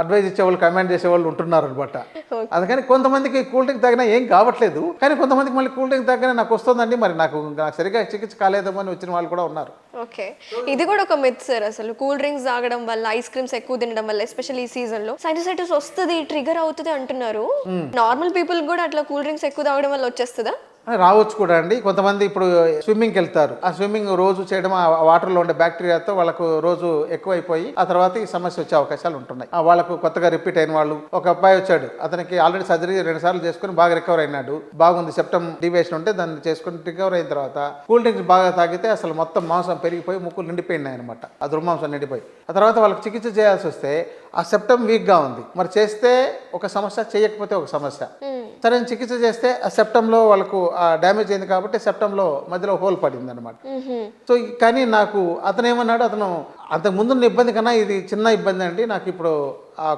అడ్వైజ్ ఇచ్చేవాళ్ళు, కమెంట్ చేసేవాళ్ళు ఉంటున్నారు అనమాట. అందుకని కొంతమందికి కూల్ డ్రింక్ తాగినా ఏం కావట్లేదు, కానీ కొంతమందికి మళ్ళీ కూల్ డ్రింక్ తాగినా నాకు వస్తుందండి, మరి నాకు సరిగా చికిత్స కాలేదేమో అని వచ్చిన వాళ్ళు కూడా ఉన్నారు. ఓకే, ఇది కూడా ఒక మిత్ సార్. అసలు కూల్ డ్రింక్స్ తాగడం వల్ల, ఐస్ క్రీమ్స్ ఎక్కువ తినడం వల్ల, ఎస్పెషల్లీ ఈ సీజన్ లో సైనోసైటిస్ వస్తుంది, ట్రిగర్ అవుతుంది అంటున్నారు. నార్మల్ పీపుల్ కూడా అట్లా కూల్ డ్రింక్స్ ఎక్కువ తాగడం వల్ల వచ్చేస్తుందా? రావచ్చు కూడా అండి. కొంతమంది ఇప్పుడు స్విమ్మింగ్కి వెళ్తారు, ఆ స్విమ్మింగ్ రోజు చేయడం ఆ వాటర్లో ఉండే బ్యాక్టీరియాతో వాళ్ళకు రోజు ఎక్కువైపోయి ఆ తర్వాత ఈ సమస్య వచ్చే అవకాశాలు ఉంటున్నాయి. వాళ్ళకు కొత్తగా రిపీట్ అయిన వాళ్ళు, ఒక అబ్బాయి వచ్చాడు, అతనికి ఆల్రెడీ సర్జరీ 2 సార్లు చేసుకుని బాగా రికవర్ అయినాడు, బాగుంది, సెప్టమ్ డివేషన్ ఉంటే దాన్ని చేసుకుని రికవర్ అయిన తర్వాత కూల్ డ్రింక్స్ బాగా తాగితే అసలు మొత్తం మాంసం పెరిగిపోయి ముక్కులు నిండిపోయినాయి అనమాట, ఆ దుర్మాంసం నిండిపోయి. ఆ తర్వాత వాళ్ళకి చికిత్స చేయాల్సి వస్తే ఆ సెప్టమ్ వీక్గా ఉంది, మరి చేస్తే ఒక సమస్య, చేయకపోతే ఒక సమస్య. సరే చికిత్స చేస్తే ఆ సెప్టంలో వాళ్ళకు డ్యామేజ్ అయింది కాబట్టి సెప్టంలో మధ్యలో హోల్ పడింది అనమాట. సో కానీ నాకు అతను ఏమన్నాడు, అతను అంతకు ముందున్న ఇబ్బంది కన్నా ఇది చిన్న ఇబ్బంది అండి, నాకు ఇప్పుడు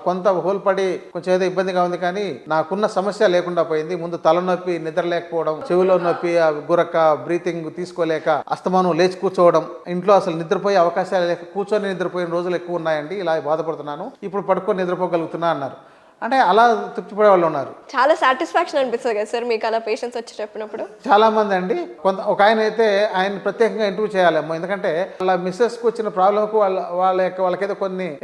కొంత హోల్ పడి కొంచెం ఏదో ఇబ్బందిగా ఉంది, కానీ నాకున్న సమస్య లేకుండా పోయింది. ముందు తలనొప్పి, నిద్ర లేకపోవడం, చెవిలో నొప్పి, గురక, బ్రీతింగ్ తీసుకోలేక, అస్తమానం లేచి కూర్చోవడం, ఇంట్లో అసలు నిద్రపోయే అవకాశాలు లేక కూర్చొని నిద్రపోయిన రోజులు ఎక్కువ ఉన్నాయండి, ఇలా బాధపడుతున్నాను, ఇప్పుడు పడుకొని నిద్రపోగలుగుతున్నా అన్నారు. అంటే అలా తృప్తిపడే వాళ్ళు ఉన్నారు. చాలా సాటిస్ఫాక్షన్ అనిపిస్తుంది కదా సార్ మీకు అలా పేషెంట్స్ వచ్చి చెప్పినప్పుడు? చాలా మంది అండి. ఒక ఆయన అయితే ఆయన ప్రత్యేకంగా ఇంటర్వ్యూ చేయాలేమో, ఎందుకంటే వాళ్ళ మిస్సెస్కి వచ్చిన ప్రాబ్లంకు వాళ్ళకేదో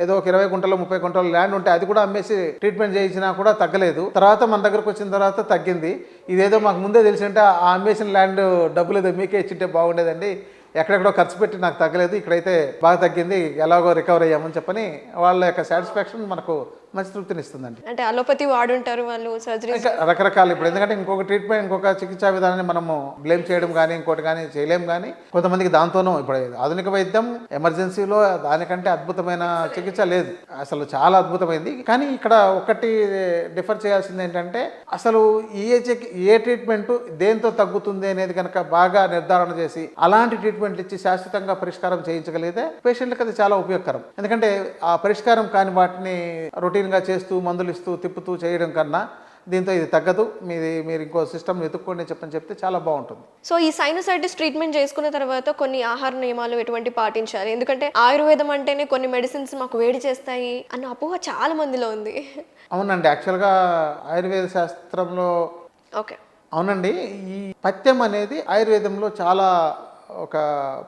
ఏదో ఒక 20 గుంటలు 30 గుంటలు ల్యాండ్ ఉంటే అది కూడా అమ్మేసి ట్రీట్మెంట్ చేయించినా కూడా తగ్గలేదు. తర్వాత మన దగ్గరకు వచ్చిన తర్వాత తగ్గింది. ఇదేదో మాకు ముందే తెలిసి ఉంటే ఆ అమ్మేసిన ల్యాండ్ డబ్బులు ఏదో మీకే ఇచ్చింటే బాగుండేదండి, ఎక్కడెక్కడో ఖర్చు పెట్టి నాకు తగ్గలేదు, ఇక్కడైతే బాగా తగ్గింది, ఎలాగో రికవర్ అయ్యామని చెప్పని వాళ్ళ యొక్క సాటిస్ఫాక్షన్ మనకు మంచి తృప్తినిస్తుందండి. అంటే అలోపతి వాడుంటారు వాళ్ళు, సర్జరీ రకరకాలు. ఇప్పుడు ఎందుకంటే ఇంకొక ట్రీట్మెంట్, ఇంకొక చికిత్సా విధానాన్ని మనము బ్లేమ్ చేయడం కానీ ఇంకోటి కానీ చేయలేం, కానీ కొంతమందికి దాంతోనూ ఇప్పుడు ఆధునిక వైద్యం ఎమర్జెన్సీలో దానికంటే అద్భుతమైన చికిత్స లేదు, అసలు చాలా అద్భుతమైంది. కానీ ఇక్కడ ఒకటి డిఫర్ చేయాల్సింది ఏంటంటే అసలు ఏ ట్రీట్మెంట్ దేంతో తగ్గుతుంది అనేది కనుక బాగా నిర్ధారణ చేసి అలాంటి ట్రీట్మెంట్లు ఇచ్చి శాశ్వతంగా పరిష్కారం చేయించగలిగితే పేషెంట్లకు అది చాలా ఉపయోగకరం. ఎందుకంటే ఆ పరిష్కారం కాని వాటిని రొటీన్గా చేస్తూ మందులు ఇస్తూ తిప్పుతూ చేయడం కన్నా దీంతో ఇది తగ్గదు, మీరు ఇంకో సిస్టమ్ వెతుక్కోండి చెప్పని చెప్తే చాలా బాగుంటుంది. సో ఈ సైనసైటిస్ ట్రీట్మెంట్ చేసుకున్న తర్వాత కొన్ని ఆహార నియమాలు ఎటువంటి పాటించాలి? ఎందుకంటే ఆయుర్వేదం అంటేనే కొన్ని మెడిసిన్స్ మాకు వేడి చేస్తాయి అన్న అపోహ చాలా మందిలో ఉంది. అవునండి, యాక్చువల్గా ఆయుర్వేద శాస్త్రంలో ఓకే. అవునండి, ఈ పథ్యం అనేది ఆయుర్వేదంలో చాలా ఒక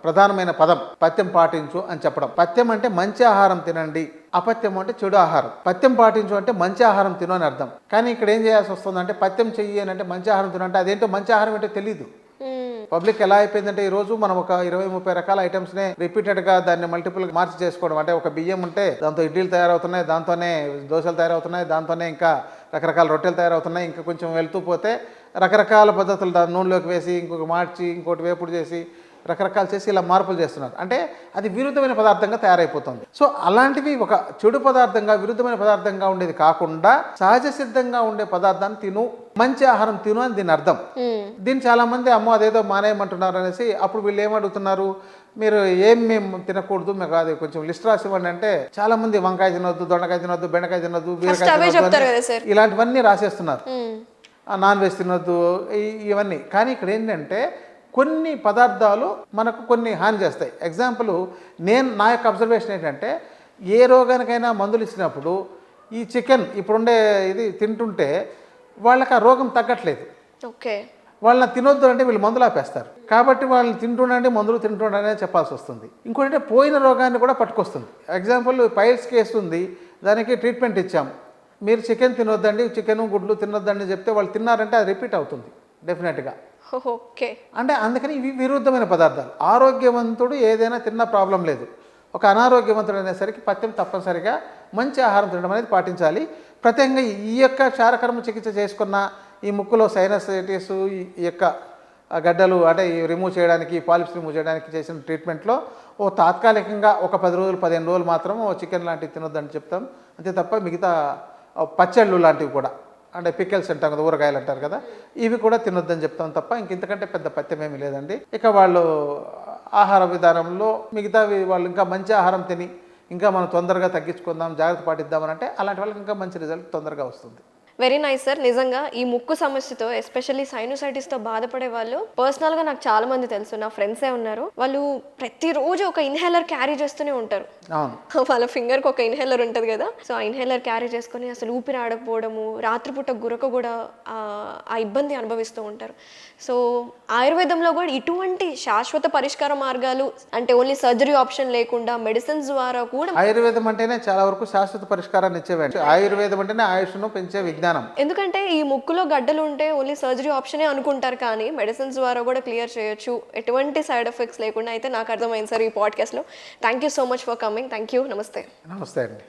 ప్రధానమైన పదం. పథ్యం పాటించు అని చెప్పడం. పథ్యం అంటే మంచి ఆహారం తినండి, అపథ్యం అంటే చెడు ఆహారం. పథ్యం పాటించు అంటే మంచి ఆహారం తిను అని అర్థం. కానీ ఇక్కడ ఏం చేయాల్సి వస్తుంది అంటే పథ్యం చెయ్యి అని అంటే మంచి ఆహారం తిను అంటే అదేంటో మంచి ఆహారం ఏంటో తెలీదు. పబ్లిక్ ఎలా అయిపోయిందంటే ఈ రోజు మనం ఒక 20-30 రకాల ఐటమ్స్నే రిపీటెడ్గా దాన్ని మల్టిపుల్ మార్చి చేసుకోవడం. అంటే ఒక బియ్యం ఉంటే దాంతో ఇడ్లీలు తయారవుతున్నాయి, దాంతోనే దోశలు తయారవుతున్నాయి, దాంతోనే ఇంకా రకరకాల రొట్టెలు తయారవుతున్నాయి. ఇంకా కొంచెం వెళ్తూ పోతే రకరకాల పద్ధతులు దాన్ని నూనెలోకి వేసి ఇంకొక మార్చి ఇంకోటి వేపుడు చేసి రకరకాలు చేసి ఇలా మార్పులు చేస్తున్నారు. అంటే అది విరుద్ధమైన పదార్థంగా తయారైపోతుంది. సో అలాంటివి ఒక చెడు పదార్థంగా విరుద్ధమైన పదార్థంగా ఉండేది కాకుండా సహజ సిద్ధంగా ఉండే పదార్థాన్ని తిను, మంచి ఆహారం తిను అని దీని అర్థం. దీన్ని చాలా మంది అమ్మో అదేదో మానేయమంటున్నారు అనేసి అప్పుడు వీళ్ళు ఏమడుగుతున్నారు, మీరు మేము తినకూడదు, మీకు అది కొంచెం లిస్ట్ రాసి ఇవ్వండి అంటే చాలా మంది వంకాయ తినొద్దు, దొండకాయ తినొద్దు, బెండకాయ తినొద్దు, బీరకాయ తినొద్దు ఇలాంటివన్నీ రాసేస్తున్నారు. నాన్ వెజ్ తినొద్దు ఇవన్నీ. కానీ ఇక్కడ ఏంటంటే కొన్ని పదార్థాలు మనకు కొన్ని హాని చేస్తాయి. ఎగ్జాంపుల్ నా యొక్క అబ్జర్వేషన్ ఏంటంటే ఏ రోగానికైనా మందులు ఇచ్చినప్పుడు ఈ చికెన్ ఇప్పుడుండే ఇది తింటుంటే వాళ్ళకి ఆ రోగం తగ్గట్లేదు. ఓకే. వాళ్ళని తినొద్దు అంటే వీళ్ళు మందులు ఆపేస్తారు. కాబట్టి వాళ్ళని తింటుండండి మందులు తింటుండనే చెప్పాల్సి వస్తుంది. ఇంకోటి పోయిన రోగాన్ని కూడా పట్టుకొస్తుంది. ఎగ్జాంపుల్ పైల్స్ కేసు ఉంది, దానికి ట్రీట్మెంట్ ఇచ్చాం. మీరు చికెన్ తినొద్దండి, చికెన్ గుడ్లు తినొద్దండి చెప్తే వాళ్ళు తిన్నారంటే అది రిపీట్ అవుతుంది డెఫినెట్గా. ఓకే. అంటే అందుకని ఇవి విరుద్ధమైన పదార్థాలు. ఆరోగ్యవంతుడు ఏదైనా తిన్న ప్రాబ్లం లేదు. ఒక అనారోగ్యవంతుడు అనేసరికి పథ్యం తప్పనిసరిగా మంచి ఆహారం తినడం అనేది పాటించాలి. ప్రత్యేకంగా ఈ యొక్క క్షారకర్మ చికిత్స చేసుకున్న ఈ ముక్కులో సైనసైటిస్ ఈ యొక్క గడ్డలు అంటే రిమూవ్ చేయడానికి, పాలిప్స్ రిమూవ్ చేయడానికి చేసిన ట్రీట్మెంట్లో తాత్కాలికంగా ఒక 10 రోజులు 15 రోజులు మాత్రం చికెన్ లాంటివి తినొద్దని చెప్తాం. అంతే తప్ప మిగతా పచ్చళ్ళు లాంటివి కూడా అంటే పికెల్స్ అంటాం కదా, ఊరగాయలు అంటారు కదా, ఇవి కూడా తినొద్దని చెప్తాం తప్ప ఇంతకంటే పెద్ద పథ్యం ఏమీ లేదండి. ఇక వాళ్ళు ఆహార విధానంలో మిగతావి వాళ్ళు ఇంకా మంచి ఆహారం తిని ఇంకా మనం తొందరగా తగ్గించుకుందాం, జాగ్రత్త పాటిద్దామని అంటే అలాంటి వాళ్ళకి ఇంకా మంచి రిజల్ట్ తొందరగా వస్తుంది. Very nice sir. నిజంగా ఈ ముక్కు సమస్యతో ఎస్పెషల్లీ సైనోసైటిస్తో బాధపడే వాళ్ళు పర్సనల్గా నాకు చాలా మంది తెలుసు, నా ఫ్రెండ్సే ఉన్నారు. వాళ్ళు ప్రతిరోజు ఒక ఇన్హేలర్ క్యారీ చేస్తూనే ఉంటారు. వాళ్ళ ఫింగర్కి ఒక ఇన్హేలర్ ఉంటుంది కదా, సో ఆ ఇన్హేలర్ క్యారీ చేసుకొని అసలు ఊపిరి ఆడకపోవడము, రాత్రిపూట గురక కూడా ఆ ఇబ్బంది అనుభవిస్తూ ఉంటారు. సో ఆయుర్వేదంలో కూడా ఇటువంటి శాశ్వత పరిష్కార మార్గాలు అంటే ఓన్లీ సర్జరీ ఆప్షన్ లేకుండా మెడిసిన్స్ ద్వారా కూడా ఆయుర్వేదం అంటేనే చాలా వరకు శాశ్వత పరిష్కారాన్ని ఇచ్చేవాడి. ఆయుర్వేదం అంటేనే ఆయుష్ను పెంచే విజ్ఞానం. ఎందుకంటే ఈ ముక్కులో గడ్డలు ఉంటే ఓన్లీ సర్జరీ ఆప్షనే అనుకుంటారు, కానీ మెడిసిన్స్ ద్వారా కూడా క్లియర్ చేయొచ్చు ఎటువంటి సైడ్ ఎఫెక్ట్స్ లేకుండా. అయితే నాకు అర్థమైంది సార్ ఈ పాడ్కాస్ట్లో. Thank you so much for coming. Thank you. నమస్తే. నమస్తే అండి.